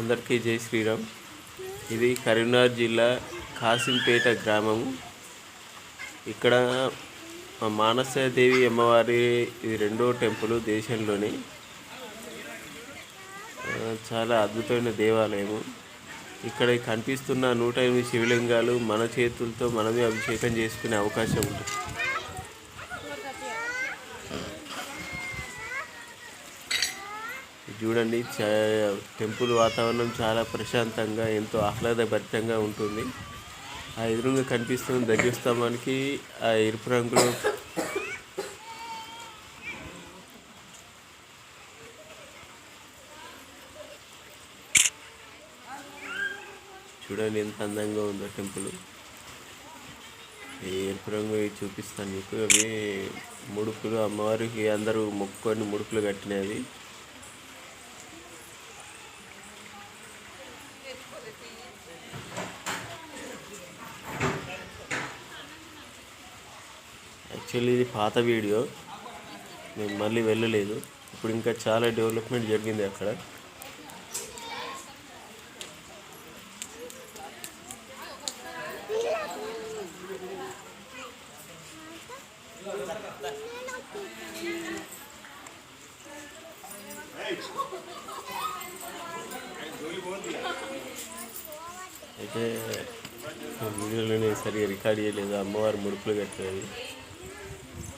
అందరికీ జై శ్రీరామ్. ఇది కరీంనగర్ జిల్లా కాసింపేట గ్రామము. ఇక్కడ మానసదేవి అమ్మవారి ఇది రెండో టెంపుల్ దేశంలోని. చాలా అద్భుతమైన దేవాలయము. ఇక్కడ కనిపిస్తున్న 108 శివలింగాలు మన చేతులతో మనమే అభిషేకం చేసుకునే అవకాశం ఉంటుంది. చూడండి, టెంపుల్ వాతావరణం చాలా ప్రశాంతంగా ఎంతో ఆహ్లాదభరితంగా ఉంటుంది. ఆ ఎదురుగా కనిపిస్తున్న ధ్వజస్తంభానికి ఆ ఎరుపు రంగులో చూడండి ఎంత అందంగా ఉందో టెంపుల్. ఎరుపు రంగు చూపిస్తాను మీకు. అవి ముడుపులు, అమ్మవారికి అందరూ మొక్కుకొని ముడుపులు కట్టినవి. యాక్చువల్లీ ఇది పాత వీడియో, మేము మళ్ళీ వెళ్ళలేదు. ఇప్పుడు ఇంకా చాలా డెవలప్మెంట్ జరిగింది అక్కడ. అయితే వీడియోలోనే సరిగా రికార్డ్ చేయలేదు. అమ్మవారు ముడుపులు కట్టేది.